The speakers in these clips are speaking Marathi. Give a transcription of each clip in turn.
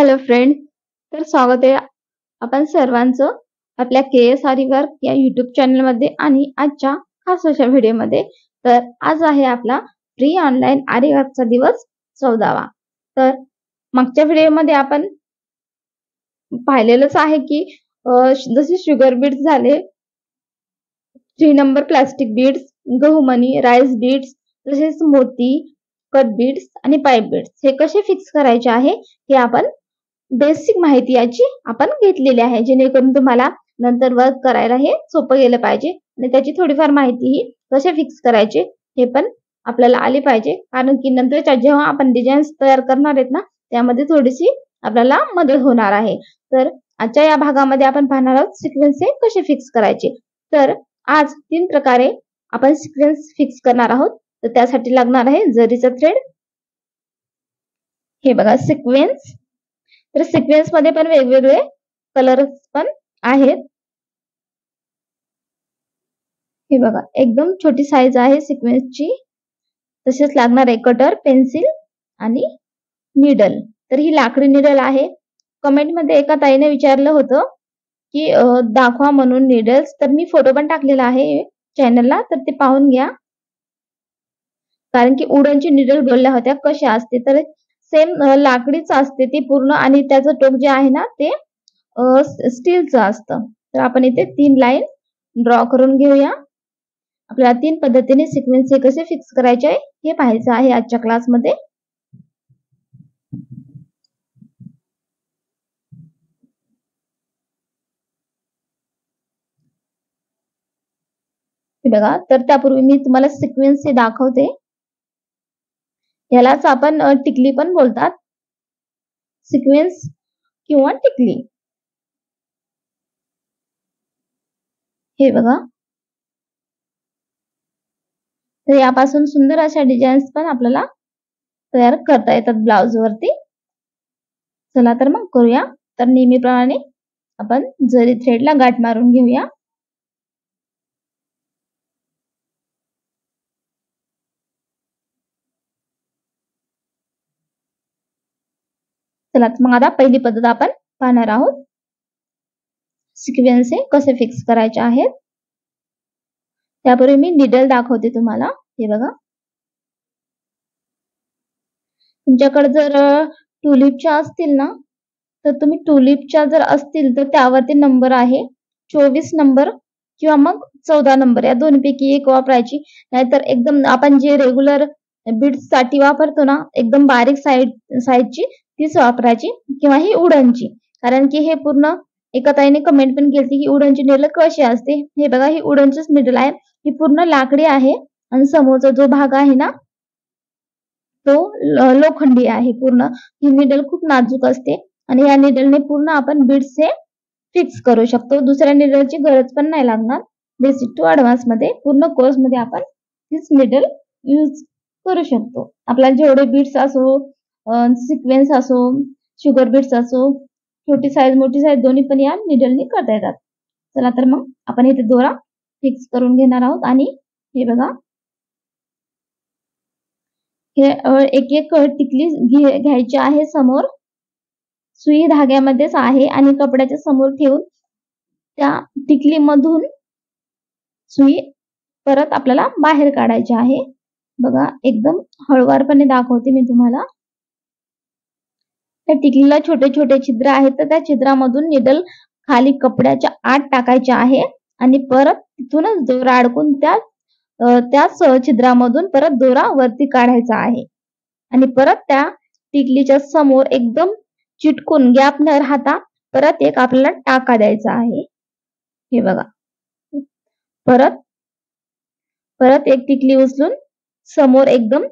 Hello friend. तर स्वागत आहे आपण सर्वांचं आपल्या केएस आरी वर्क या युट्यूब चॅनलमध्ये आणि आजच्या खास अशा व्हिडिओमध्ये. तर आज आहे आपला फ्री ऑनलाईन आरी वर्कचा दिवस 14वा. तर मागच्या व्हिडिओमध्ये आपण पाहिलेलंच आहे की जसे शुगर बीड्स झाले, 3 नंबर प्लास्टिक बीड्स, गहूमणी, राईस बीड्स, तसेच मोती, कट बीड्स आणि पाईप बीड्स हे कसे फिक्स करायचे आहे हे आपण बेसिक माहिती याची आपण घेतलेली आहे, जेणेकरून तुम्हाला नंतर वर्क करायला हे सोपं गेलं पाहिजे आणि त्याची थोडीफार माहिती ही कसे फिक्स करायचे हे पण आपल्याला आली पाहिजे. कारण की नंतरच्या जेव्हा आपण डिझाईन्स तयार करणार आहेत ना, त्यामध्ये थोडीशी आपल्याला मदत होणार आहे. तर आजच्या या भागामध्ये आपण पाहणार आहोत सिक्वेन्स हे कसे फिक्स करायचे. तर आज 3 प्रकारे आपण सिक्वेन्स फिक्स करणार आहोत. तर त्यासाठी लागणार आहे जरीचा थ्रेड. हे बघा सिक्वेन्स. तर सिक्वेन्स मध्ये पण वेगवेगळे कलर्स पण आहेत. हे बघा एकदम छोटी साईज आहे सिक्वेन्सची. तसेच लागणार आहे कटर, पेन्सिल आणि निडल. तर ही लाकडी निडल आहे. कमेंट मध्ये एका ताईने विचारलं होतं की दाखवा म्हणून निडल्स. तर मी फोटो पण टाकलेला आहे चॅनलला, तर ते पाहून घ्या. कारण की उडनची निडल बोलल्या होत्या कशी असते, तर सेम लाकडीच असते ती पूर्ण आणि त्याचं टोक जे आहे ना ते स्टीलचं असतं. तर आपण इथे 3 लाईन ड्रॉ करून घेऊया. आपल्याला 3 पद्धतीने सिक्वेन्स हे कसे फिक्स करायचे आहे हे पाहायचं आहे आजच्या क्लासमध्ये. हे बघा, तर त्यापूर्वी मी तुम्हाला सिक्वेन्स हे दाखवते. यालाच आपण टिकली पण बोलतात, सिक्वेन्स किंवा टिकली. हे बघा, तर यापासून सुंदर अशा डिझाईन्स पण आपल्याला तयार करता येतात ब्लाउज वरती. चला तर मग करूया. तर नेहमीप्रमाणे आपण जरी थ्रेडला गाठ मारून घेऊया. चला मग आता पहिली पद्धत आपण पाहणार आहोत, सिक्वेन्स हे कसे फिक्स करायचे आहेत. त्यापूर्वी मी निडल दाखवते तुम्हाला. हे बघा, तुमच्याकडे जर टुलिपच्या असतील ना, तर तुम्ही टुलिपच्या जर असतील तर त्यावरती नंबर आहे 24 नंबर किंवा मग 14 नंबर, या दोन्हीपैकी एक वापरायची. नाहीतर एकदम आपण जे रेग्युलर बीड्स साठी वापरतो ना, एकदम बारीक साईजची तीच वापरायची, किंवा ही उडनची. कारण की हे पूर्ण एका ताईने कमेंट पण केली की उडनची निडल कशी असते. हे बघा, ही उडनचीच निडल आहे. ही पूर्ण लाकडी आहे आणि समोरचा जो भाग आहे ना तो लोखंडी आहे पूर्ण. ही निडल खूप नाजूक असते आणि या निडलने पूर्ण आपण बीड्स हे फिक्स करू शकतो. दुसऱ्या निडलची गरज पण नाही लागणार. बेसिक टू ऍडव्हान्स मध्ये पूर्ण कोर्स मध्ये आपण हीच निडल यूज करू शकतो. आपल्याला जेवढे बीड्स असो, सिक्वेन्स असो, शुगर बीड्स असो, छोटी साईज मोठी साईज दोन्ही पण या निडलने करता येतात. चला तर मग आपण इथे दोरा फिक्स करून घेणार आहोत. आणि हे बघा, हे एक एक टिकली घ्यायची आहे. समोर सुई धाग्यामध्येच आहे आणि कपड्याच्या समोर ठेवून त्या टिकली मधून सुई परत आपल्याला बाहेर काढायची आहे. बघा, एकदम हळूवारपणे दाखवते मी तुम्हाला. त्या टिकलीला छोटे छोटे छिद्र आहेत, तर त्या छिद्रामधून निडल खाली कपड्याच्या आत टाकायचे आहे आणि परत तिथूनच दोरा अडकून त्याच छिद्रामधून परत दोरा वरती काढायचा आहे आणि परत त्या टिकलीच्या समोर एकदम चिटकून गॅप न राहता परत एक आपल्याला टाका द्यायचा आहे. हे बघा, परत एक टिकली उचलून समोर एकदम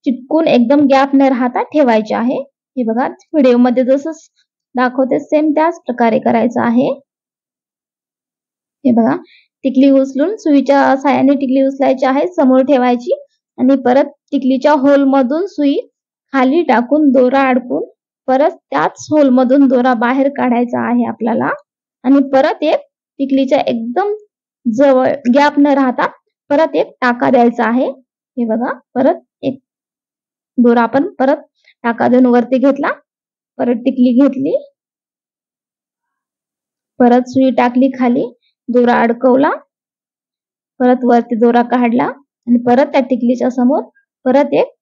चिटकून एकदम गॅप न राहता ठेवायचे आहे. हे बघा, व्हिडिओ मध्ये जसं दाखवते सेम त्याच प्रकारे करायचं आहे. हे बघा, टिकली उचलून सुईच्या साहाय्याने टिकली उचलायची आहे, समोर ठेवायची आणि परत टिकलीच्या होल मधून सुई खाली टाकून दोरा अडकून परत त्याच होल मधून दोरा बाहेर काढायचा आहे आपल्याला आणि परत एक टिकलीच्या एकदम जवळ गॅप न राहता परत एक टाका द्यायचा आहे. हे बघा, परत एक दोरा आपण परत टाका देऊन वरती घेतला परत टिकली घेतली, परत सुई टाकली खाली, दोरा अडकवला, परत वरती दोरा काढला आणि परत त्या टिकलीच्या समोर परत एक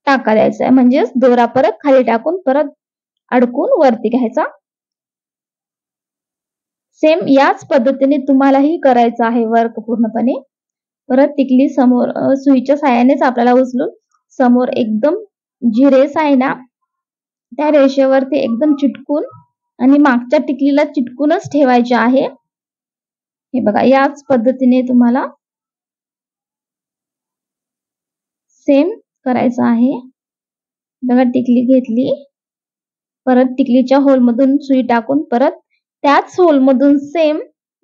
टाका द्यायचा आहे, म्हणजेच दोरा परत खाली टाकून परत अडकून वरती घ्यायचा. सेम याच पद्धतीने तुम्हालाही करायचं आहे वर्क पूर्णपणे. परत टिकली समोर सुईच्या साहाय्यानेच आपल्याला उचलून समोर एकदम जी रेष आहे ना त्या रेषेवरती एकदम चिटकून आणि मागच्या टिकलीला चिटकूनच ठेवायचे आहे. हे बघा, याच पद्धतीने तुम्हाला सेम करायचं आहे. बघा, टिकली घेतली, परत टिकलीच्या होलमधून सुई टाकून परत त्याच होलमधून सेम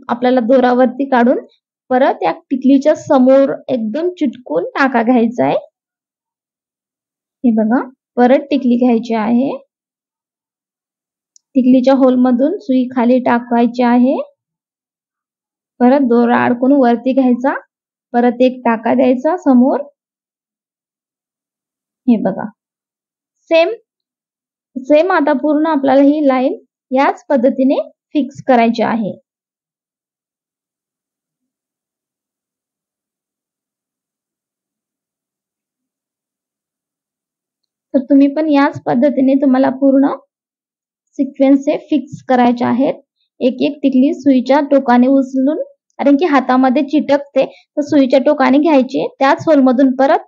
आपल्याला दोरावरती काढून परत या टिकलीच्या समोर एकदम चिटकून टाका घ्यायचा आहे. हे बघा, परत टिकली घ्यायची आहे, टिकलीच्या होलमधून सुई खाली टाकायची आहे, परत दोरा अडकून वरती घ्यायचा, परत एक टाका द्यायचा समोर. हे बघा, सेम सेम आता पूर्ण आपल्याला ही लाईन याच पद्धतीने फिक्स करायची आहे. तर तुम्ही पण याच पद्धतीने तुम्हाला पूर्ण सिक्वेन्स फिक्स करायचे आहेत. एक एक टिकली सुईच्या टोकाने उचलून, कारण की हातामध्ये चिटकते, तर सुईच्या टोकाने घ्यायची, त्याच होलमधून परत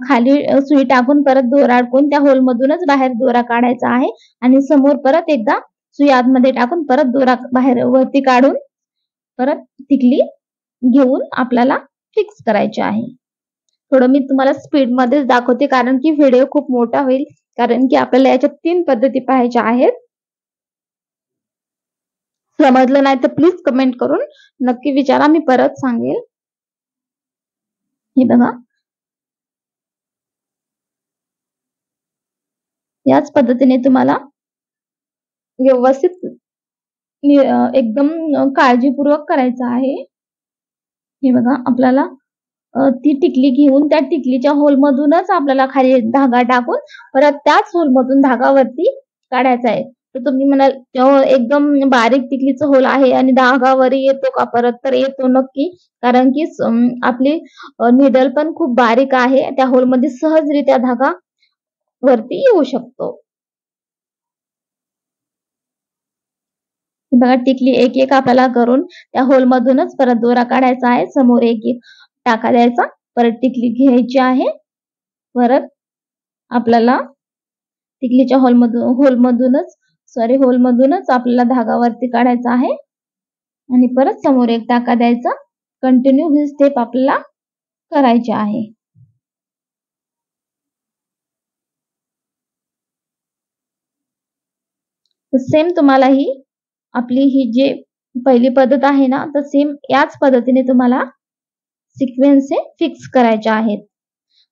खाली सुई टाकून परत दोरा अडकून त्या होलमधूनच बाहेर दोरा काढायचा आहे आणि समोर परत एकदा सुई आतमध्ये टाकून परत दोरा बाहेर वरती काढून परत टिकली घेऊन आपल्याला फिक्स करायची आहे. थोडं मी तुम्हाला स्पीड मध्येच दाखवते, कारण की व्हिडिओ खूप मोठा होईल, कारण की आपल्याला याच्या 3 पद्धती पाहायच्या आहेत. समजलं नाही तर प्लीज कमेंट करून नक्की विचारा, मी परत सांगेल. हे बघा, याच पद्धतीने तुम्हाला व्यवस्थित एकदम काळजीपूर्वक करायचं आहे. हे बघा, आपल्याला ती टिकली घेऊन त्या टिकलीच्या होलमधूनच आपल्याला खाली धागा टाकून परत त्याच होलमधून धागा वरती काढायचा आहे. तर तुम्ही म्हणाल एकदम बारीक टिकलीचं होल आहे आणि धागा वर येतो का? परत तर येतो नक्की, कारण की आपली निडल पण खूप बारीक आहे, त्या होलमध्ये सहजरित्या धागा वरती येऊ शकतो. बघा, टिकली एक एक आपल्याला करून त्या होलमधूनच परत दोरा काढायचा आहे, समोर एक एक टाका द्यायचा, परत टिकली घ्यायची आहे, परत आपल्याला टिकलीच्या होलमधूनच आपल्याला धागा वरती काढायचा आहे आणि परत समोर एक टाका द्यायचा. कंटिन्यू ही स्टेप आपल्याला करायची आहे. सेम तुम्हाला ही आपली ही जी पहिली पद्धत आहे ना, तर सेम याच पद्धतीने तुम्हाला सिक्वेन्स फिक्स करायचे आहेत,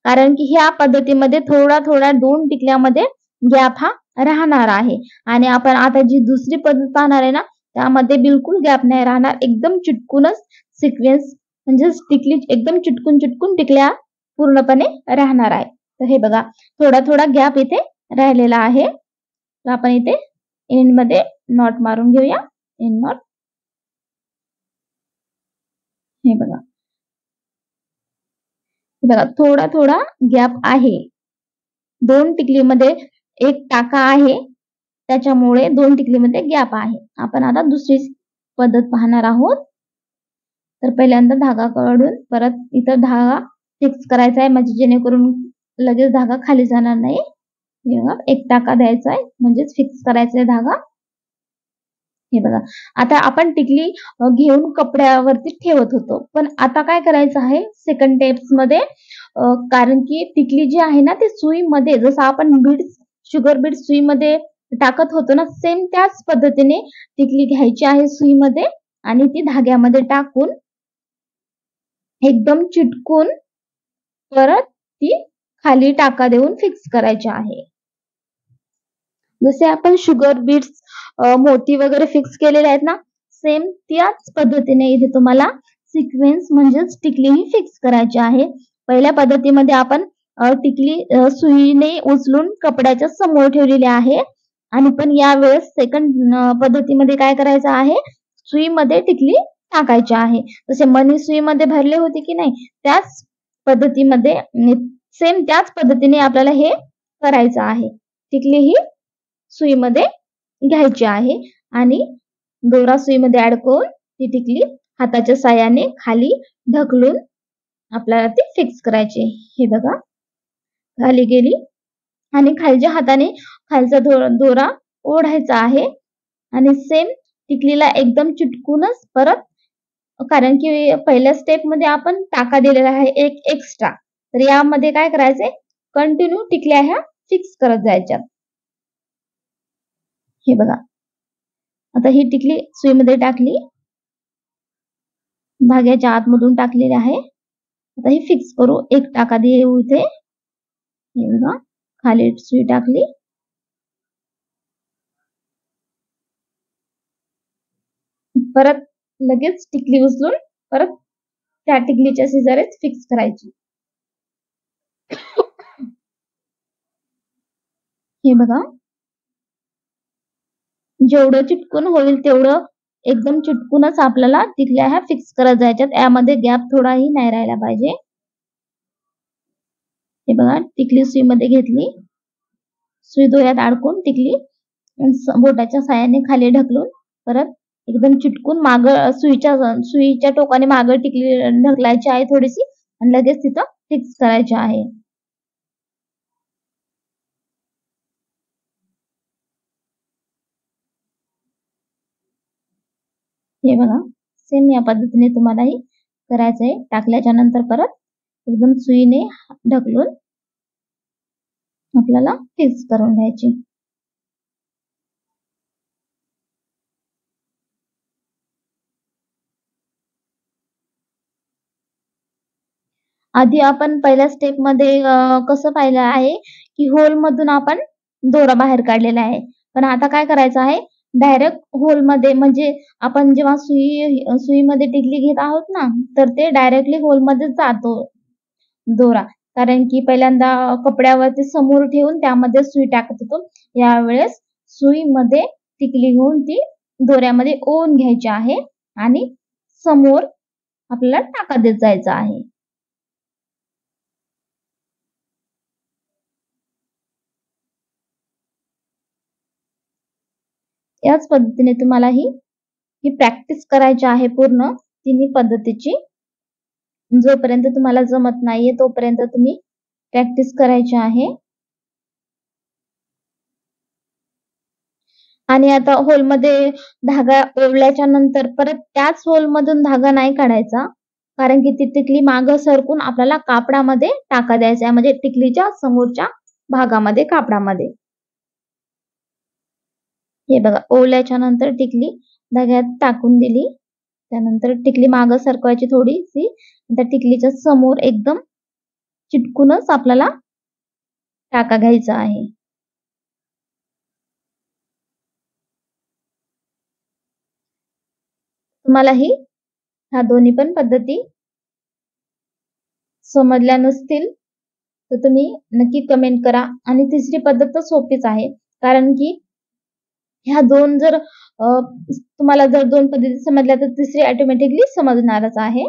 कारण की ह्या पद्धतीमध्ये थोडा थोडा 2 टिकल्यामध्ये गॅप हा राहणार आहे आणि आपण आता जी दुसरी पद्धत पाहणार आहे ना, त्यामध्ये बिलकुल गॅप नाही राहणार, एकदम चिटकूनच सिक्वेन्स म्हणजे टिकली एकदम चिटकून चिटकून टिकल्या पूर्णपणे राहणार आहे. तर हे बघा, थोडा थोडा गॅप इथे राहिलेला आहे, तर आपण इथे एंड मध्ये नॉट मारून घेऊया. End not. हे बघा, थोडा थोडा गॅप आहे, 2 टिकलीमध्ये एक टाका आहे, त्याच्यामुळे 2 टिकलीमध्ये गॅप आहे. आपण आता दुसरी पद्धत पाहणार आहोत. तर पहिल्यांदा धागा काढून परत इथं धागा फिक्स करायचा आहे, म्हणजे जेणेकरून लगेच धागा खाली जाणार नाही. एक टाका द्यायचा आहे, म्हणजेच फिक्स करायचा आहे धागा. हे बघा, आता आपण टिकली घेऊन कपड्यावरती ठेवत होतो, पण आता काय करायचं आहे सेकंड टेप्स मध्ये, कारण की टिकली जी आहे ना ती सुईमध्ये, जसं आपण शुगर बीड्स सुईमध्ये टाकत होतो ना, सेम त्याच पद्धतीने टिकली घ्यायची आहे सुईमध्ये आणि ती धाग्यामध्ये टाकून एकदम चिटकून परत ती खाली टाका देऊन फिक्स करायची आहे. जसे आपण शुगर बीड्स मोती वगैरे फिक्स केलेले आहेत ना, सेम त्याच पद्धतीने इथे तुम्हाला सिक्वेन्स म्हणजेच टिकली ही फिक्स करायची आहे. पहिल्या पद्धतीमध्ये आपण टिकली सुईने उचलून कपड्याच्या समोर ठेवलेली आहे आणि पण यावेळेस सेकंड पद्धतीमध्ये काय करायचं आहे, सुईमध्ये टिकली टाकायची आहे. जसे मणी सुईमध्ये भरले होते की नाही, त्याच पद्धतीमध्ये सेम त्याच पद्धतीने आपल्याला हे करायचं आहे. टिकली ही सुईमध्ये घ्यायची आहे आणि दोरा सुईमध्ये अडकवून ती टिकली हाताच्या साहाय्याने खाली ढकलून आपल्याला ती फिक्स करायची. हे बघा, खाली गेली आणि खालच्या हाताने खालचा दोरा ओढायचा आहे आणि सेम टिकलीला एकदम चिटकूनच परत, कारण की पहिल्या स्टेप मध्ये आपण टाका दिलेला आहे एक एक्स्ट्रा, तर यामध्ये काय करायचंय, कंटिन्यू टिकल्या ह्या फिक्स करत जायच्या. हे बघा, आता ही टिकली सुईमध्ये टाकली, धाग्याच्या आतमधून टाकलेली आहे. आता ही फिक्स करू. एक टाका देऊ इथे. हे बघा, खाली सुई टाकली, परत लगेच टिकली उचलून परत त्या टिकलीच्या शेजारीच फिक्स करायची. हे बघा, जेवढं चिटकून होईल तेवढं एकदम चिटकूनच आपल्याला टिकल्या ह्या फिक्स करत जायच्यात. यामध्ये गॅप थोडाही नाही राहायला पाहिजे. हे बघा, टिकली सुईमध्ये घेतली, सुई दोऱ्यात अडकून टिकली बोटाच्या साहाय्याने खाली ढकलून परत एकदम चिटकून माग सुईच्या टोकाने माग टिकली ढकलायची आहे थोडीशी आणि लगेच तिथं फिक्स करायची आहे. हे बघा, सेम या पद्धतीने तुम्हालाही करायचंय. टाकल्याच्या नंतर परत एकदम सुईने ढकलून आपल्याला फिक्स करून घ्यायची. आधी आपण पहिल्या स्टेप मध्ये कसं पाहिलं आहे की होल मधून आपण दोरा बाहेर काढलेला आहे, पण आता काय करायचं आहे, डायरेक्ट होल मध्ये, म्हणजे आपण जेव्हा सुईमध्ये टिकली घेत आहोत ना, तर ते डायरेक्टली होल मध्ये जातो दोरा, कारण की पहिल्यांदा कपड्यावरती समोर ठेवून त्यामध्ये सुई टाकत होतो. यावेळेस सुईमध्ये टिकली घेऊन ती दोऱ्यामध्ये ओवून घ्यायची आहे आणि समोर आपल्याला टाका देत जायचा आहे. याच पद्धतीने तुम्हाला ही प्रॅक्टिस करायची आहे पूर्ण तिन्ही पद्धतीची. जोपर्यंत तुम्हाला जमत नाहीये तोपर्यंत तुम्ही प्रॅक्टिस करायची आहे. आणि आता होलमध्ये धागा ओवल्याच्या नंतर परत त्याच होलमधून धागा नाही काढायचा, कारण की ती टिकली मागं सरकून आपल्याला कापडामध्ये टाका द्यायचा आहे, म्हणजे टिकलीच्या समोरच्या भागामध्ये कापडामध्ये. हे बघा, ओवल्याच्या नंतर टिकली धाग्यात टाकून दिली, त्यानंतर टिकली मागं सरकवायची थोडीशी, त्या टिकलीच्या समोर एकदम चिटकूनच आपल्याला टाका घ्यायचा आहे. तुम्हालाही ह्या दोन्ही पण पद्धती समजल्या नसतील तर तुम्ही नक्की कमेंट करा. आणि तिसरी पद्धत तर सोपीच आहे, कारण की ह्या दोन जर तुम्हाला जर दोन पद्धती समजल्या तर तिसरी ऑटोमॅटिकली समजणारच आहे.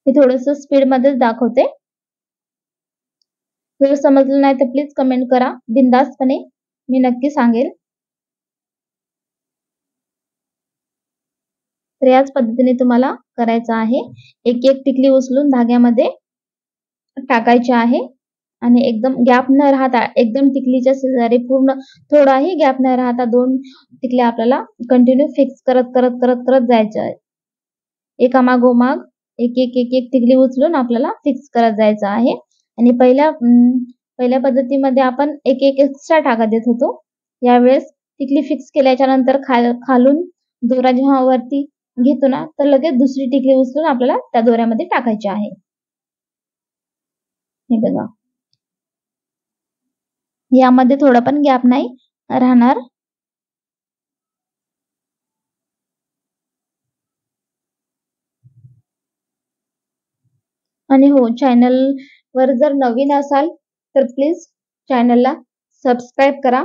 हे थोडस स्पीड मध्येच दाखवते. जर समजलं नाही तर प्लीज कमेंट करा, बिनधास्तपणे मी नक्की सांगेल. तर याच पद्धतीने तुम्हाला करायचं आहे. एक एक टिकली उचलून धाग्यामध्ये टाकायची आहे आणि एकदम गॅप न राहता, एकदम टिकलीच्या शेजारी पूर्ण थोडाही गॅप न राहता दोन टिकल्या आपल्याला कंटिन्यू फिक्स करत करत करत करत जायचं आहे. एकामागोमाग एक एक एक एक टिकली उचलून आपल्याला फिक्स करत जायचं आहे. आणि पहिल्या पद्धतीमध्ये आपण एक एक एक्स्ट्रा टाका देत होतो. यावेळेस टिकली फिक्स केल्याच्या नंतर खालून दोरा जेव्हा वरती घेतो ना, तर लगेच दुसरी टिकली उचलून आपल्याला त्या दोऱ्यामध्ये टाकायची आहे. हे बघा, यामध्ये थोडा पण गॅप नाही राहणार. आणि हो, चॅनल वर जर नवीन असाल तर प्लीज चॅनलला सबस्क्राईब करा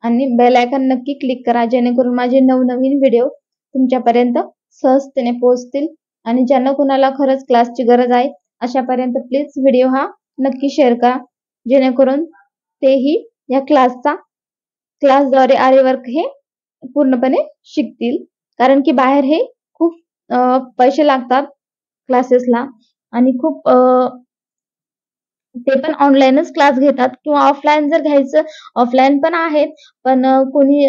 आणि बेल आयकॉन नक्की क्लिक करा, जेणेकरून माझे नवनवीन व्हिडिओ तुमच्यापर्यंत सहजतेने पोहोचतील. आणि ज्यांना कुणाला खरंच क्लासची गरज आहे अशापर्यंत प्लीज व्हिडिओ हा नक्की शेअर करा, जेणेकरून तेही या क्लासद्वारे आरी वर्क हे पूर्णपणे शिकतील. कारण की बाहेर हे खूप पैसे लागतात क्लासेसला आणि खूप ते पण ऑनलाईनच क्लास घेतात किंवा ऑफलाईन जर घ्यायचं ऑफलाईन पण आहेत, पण कोणी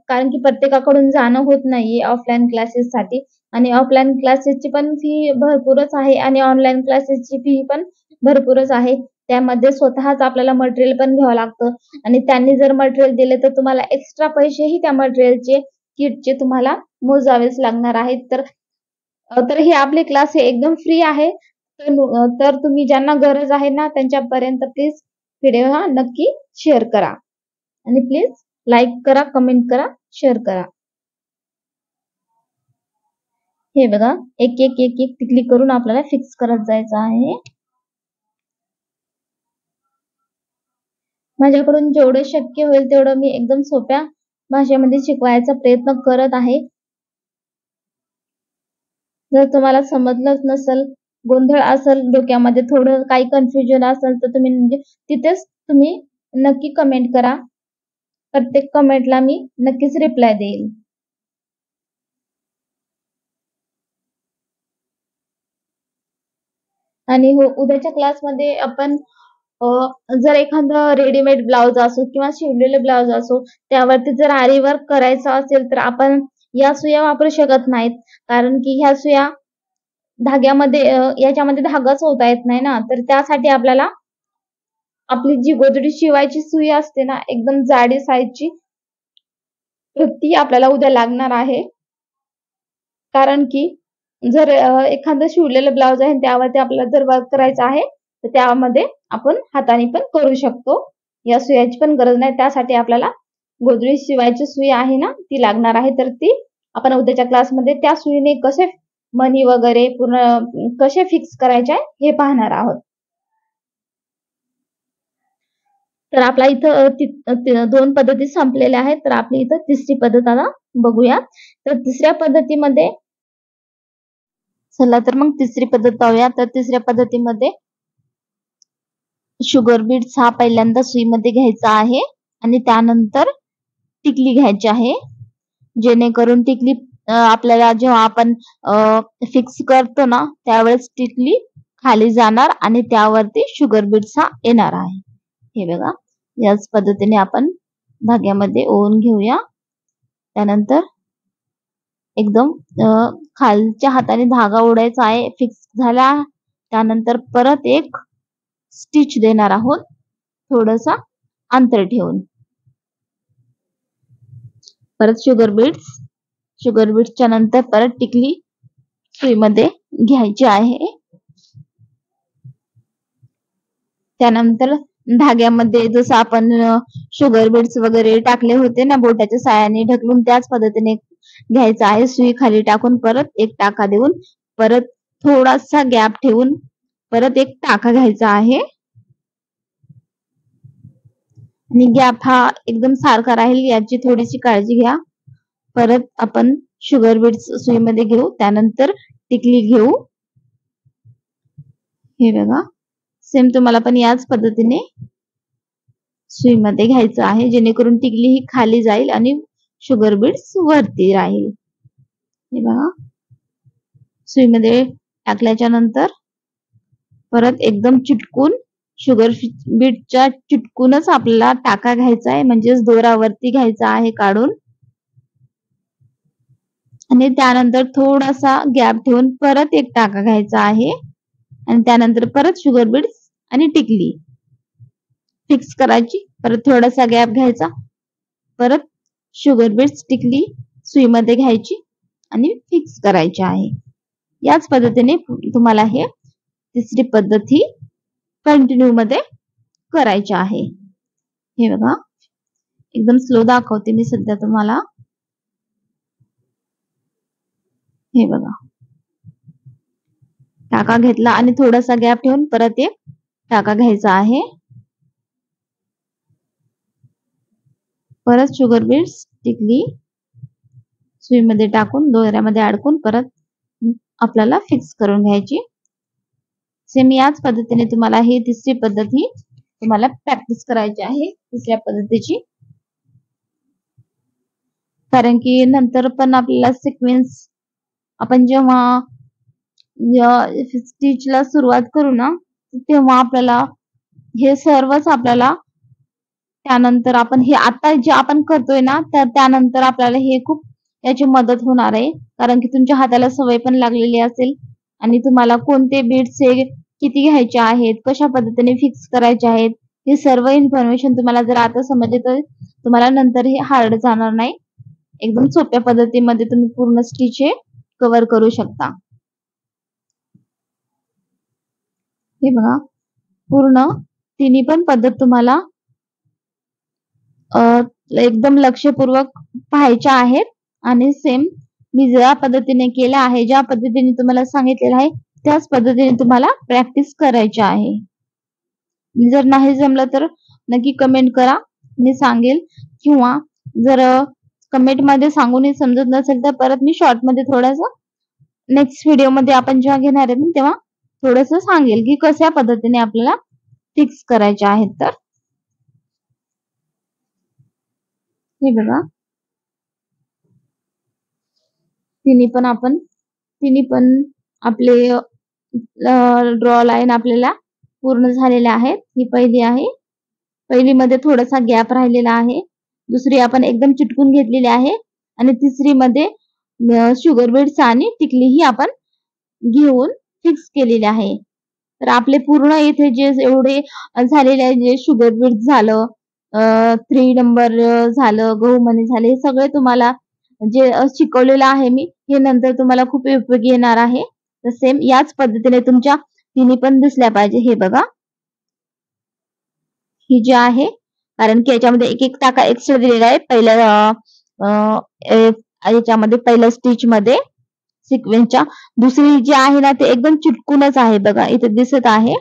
कारण की प्रत्येकाकडून जाणं होत नाहीये ऑफलाईन क्लासेससाठी आणि ऑफलाईन क्लासेसची पण फी भरपूरच आहे आणि ऑनलाईन क्लासेसची फी पण भरपूरच आहे. त्यामध्ये स्वतःच आपल्याला मटेरियल पण घ्यावं लागतं आणि त्यांनी जर मटेरियल दिले तर तुम्हाला एक्स्ट्रा पैसेही त्या मटेरियलचे, किटचे तुम्हाला मोजावेच लागणार आहेत. तर हे आपले क्लास हे एकदम फ्री आहे. तर तुम्ही ज्यांना गरज आहे ना त्यांच्यापर्यंत प्लीज व्हिडिओ हा नक्की शेअर करा आणि प्लीज लाईक करा, कमेंट करा, शेअर करा. हे बघा, एक एक एक एक टिकली करून आपल्याला फिक्स करत जायचं आहे. माझ्याकडून जेवढे शक्य होईल तेवढं मी एकदम सोप्या भाषेमध्ये शिकवायचा प्रयत्न करत आहे. जर तुम्हाला समजलंच नसेल, गोंधळ असेल, डोक्यामध्ये थोडं काही कन्फ्युजन असेल तर तुम्ही म्हणजे तिथेच तुम्ही नक्की कमेंट करा. प्रत्येक कमेंटला मी नक्कीच रिप्लाय देईल. आणि हो, उद्याच्या क्लासमध्ये आपण जर एखादं रेडीमेड ब्लाउज असो किंवा शिवलेले ब्लाउज असो, त्यावरती जर आरी वर्क करायचं असेल तर आपण या सुया वापरू शकत नाहीत. कारण की ह्या सुया धाग्यामध्ये याच्यामध्ये धागाच होता येत नाही ना, तर त्यासाठी आपल्याला आपली जी गोधडी शिवायची सुई असते ना, एकदम जाडी साईजची, तर ती आपल्याला उद्या लागणार आहे. कारण की जर एखादं शिवलेलं ब्लाउज आहे त्यावरती आपल्याला जर वर्क करायचं आहे, तर त्यामध्ये आपण हाताने पण करू शकतो. या सुयाची पण गरज नाही. त्यासाठी आपल्याला गोधडी शिवायची सुई आहे ना, ती लागणार आहे. तर ती आपण उद्याच्या क्लासमध्ये त्या सुईने कसे मणी वगैरे पूर्ण कसे फिक्स करायचे हे पाहणार आहोत. तर आपला इथं 2 पद्धती संपलेल्या आहेत. तर आपली इथं तिसरी पद्धत आता बघूया. तर तिसऱ्या पद्धतीमध्ये चला तर मग तिसरी पद्धत पाहूया. तर तिसऱ्या पद्धतीमध्ये शुगर बीड्स हा पहिल्यांदा सुईमध्ये घ्यायचा आहे आणि त्यानंतर टिकली घ्यायची आहे, जेणेकरून टिकली आपल्याला जेव्हा आपण फिक्स करतो ना त्यावेळेस टिकली खाली जाणार आणि त्यावरती शुगर बीड्स हा येणार आहे. हे बघा, याच पद्धतीने आपण धाग्यामध्ये ओवून घेऊया. त्यानंतर एकदम खालच्या हाताने धागा ओढायचा आहे. फिक्स झाला त्यानंतर परत एक स्टिच देणार आहोत, थोडंसं अंतर ठेवून. परत शुगर बीड्सच्या नंतर परत टिकली सुईमध्ये घ्यायची आहे. त्यानंतर धाग्यामध्ये जसं आपण शुगर बीड्स वगैरे टाकले होते ना बोटाच्या साहाय्याने ढकलून, त्याच पद्धतीने घ्यायचं आहे. सुई खाली टाकून परत एक टाका देऊन परत थोडासा गॅप ठेवून परत एक टाका घ्यायचा आहे आणि गॅप हा एकदम सारखा राहील याची थोडीशी काळजी घ्या. परत आपण शुगर बीड्स सुईमध्ये घेऊ, त्यानंतर टिकली घेऊ. हे बघा, सेम तुम्हाला पण याच पद्धतीने सुईमध्ये घ्यायचं आहे, जेणेकरून टिकली ही खाली जाईल आणि शुगर बीड्स वरती राहील. हे बघा, सुईमध्ये टाकल्याच्या नंतर परत एकदम चिटकून शुगर बीडच्या चिटकूनच आपल्याला टाका घ्यायचा आहे, म्हणजेच दोरावरती घ्यायचा आहे काढून आणि त्यानंतर थोडासा गॅप ठेवून परत एक टाका घ्यायचा आहे आणि त्यानंतर परत शुगर बीड्स आणि टिकली फिक्स करायची. परत थोडासा गॅप घ्यायचा, परत शुगर बीड्स टिकली सुईमध्ये घ्यायची आणि फिक्स करायची आहे. याच पद्धतीने तुम्हाला हे तिसरी पद्धत ही कंटिन्यू मध्ये करायची आहे. हे बघा, एकदम स्लो दाखवते मी सध्या तुम्हाला. हे बघा, टाका घेतला आणि थोडासा गॅप ठेवून परत एक टाका घ्यायचा आहे. परत शुगर बीड्स टिकली सुईमध्ये टाकून दोऱ्यामध्ये अडकून परत आपल्याला फिक्स करून घ्यायची. सेम याच पद्धतीने तुम्हाला ही तिसरी पद्धत ही तुम्हाला प्रॅक्टिस करायची आहे तिसऱ्या पद्धतीची, कारण की नंतर पण आपल्याला सिक्वेन्स आपण जेव्हा स्टिचला सुरुवात करू ना तेव्हा आपल्याला हे सर्वच आपल्याला त्यानंतर आपण हे आता जे आपण करतोय ना त्यानंतर आपल्याला हे खूप याची मदत होणार आहे, कारण की तुमच्या हाताला सवय पण लागलेली असेल आणि तुम्हाला कोणते बीड्स हे किती घ्यायचे आहेत, कशा पद्धतीने फिक्स करायचे आहेत, हे सर्व इन्फॉर्मेशन तुम्हाला जर आता समजले तर तुम्हाला नंतर हे हार्ड जाणार नाही. एकदम सोप्या पद्धतीमध्ये तुम्ही पूर्ण स्टिच हे कव्हर करू शकता. हे बघा पूर्ण तिन्ही पण पद्धत तुम्हाला एकदम लक्षपूर्वक पाहायच्या आहेत आणि सेम मी ज्या पद्धतीने केला आहे, ज्या पद्धतीने तुम्हाला सांगितलेलं आहे त्याच पद्धतीने तुम्हाला प्रॅक्टिस करायची आहे. जर नाही जमलं तर नक्की कमेंट करा, मी सांगेल, किंवा जर कमेंट मध्ये सांगून समजत नसेल तर परत मी शॉर्ट मध्ये थोडंसं नेक्स्ट व्हिडिओ मध्ये आपण जेव्हा घेणार आहे तेव्हा थोडंसं सांगेल की कशा पद्धतीने आपल्याला फिक्स करायचे आहेत. तर हे बघा तिन्ही पण आपले ड्रॉ लाईन आपल्याला पूर्ण झालेल्या आहेत. ही पहिली आहे, पहिली मध्ये थोडासा गॅप राहिलेला आहे, दुसरी आपण एकदम चिटकून घेतलेली आहे आणि तिसरी मध्ये शुगर बीड्स आणि टिकली ही आपण घेऊन फिक्स केलेली आहे. तर आपले पूर्ण इथे जे एवढे झालेले आहे, जे शुगर बीड्स झालं, 3 नंबर झालं, गहू मणी झाले, हे सगळे तुम्हाला जे शिकवलेलं आहे मी हे नंतर तुम्हाला खूप उपयोगी येणार आहे. तर सेम याच पद्धतीने तुमच्या तिन्ही पण दिसल्या पाहिजे. हे बघा ही जी आहे, कारण की याच्यामध्ये एक एक टाका एक्स्ट्रा दिलेला आहे पहिल्या याच्यामध्ये पहिल्या स्टिच मध्ये सिक्वेन्सच्या. दुसरी जी आहे ना ते एकदम चिटकूनच आहे, बघा इथे दिसत आहे,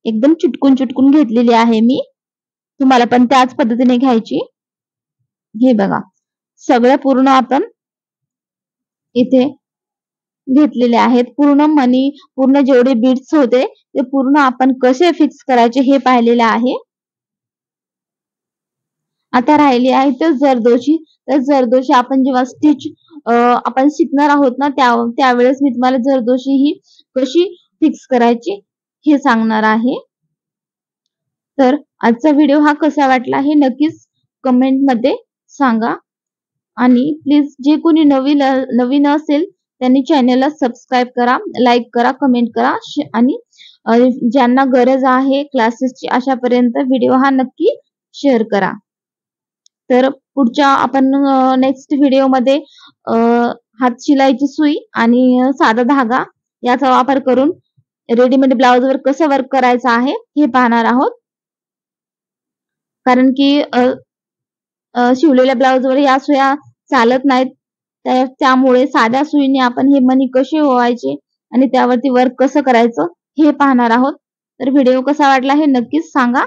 एकदम चिटकून चिटकून घेतलेली आहे मी. तुम्हाला पण त्याच पद्धतीने घ्यायची. हे बघा सगळं पूर्ण आपण इथे घेतलेले आहेत. पूर्ण मनी पूर्ण जेवढे बीड्स होते ते पूर्ण आपण कसे फिक्स करायचे हे पाहिलेले आहे. आता राहिली आहे तर जरदोशी. तर जरदोशी आपण जेव्हा स्टिच आपण शिकणार आहोत ना त्यावेळेस मी तुम्हाला जरदोशी ही कशी फिक्स करायची हे सांगणार आहे. तर आजचा व्हिडिओ हा कसा वाटला हे नक्कीच कमेंट मध्ये सांगा आणि प्लीज जे कोणी नवीन असेल त्यांनी चॅनलला सबस्क्राईब करा, लाईक करा, कमेंट करा आणि ज्यांना गरज आहे क्लासेसची अशापर्यंत व्हिडिओ हा नक्की शेअर करा. तर पुढच्या आपण नेक्स्ट व्हिडिओ मध्ये हात शिलाईची सुई आणि साधा धागा याचा वापर करून रेडीमेड ब्लाउज वर कसं वर्क करायचं आहे हे पाहणार आहोत. कारण की शिवलेल्या ब्लाउज वर या सुया चालत नाहीत, त्यामुळे साध्या सुईने आपण हे मणी कसे ओवायचे आणि त्यावरती वर्क कसं करायचं हे पाहणार आहोत. तर व्हिडिओ कसा वाटला हे नक्कीच सांगा.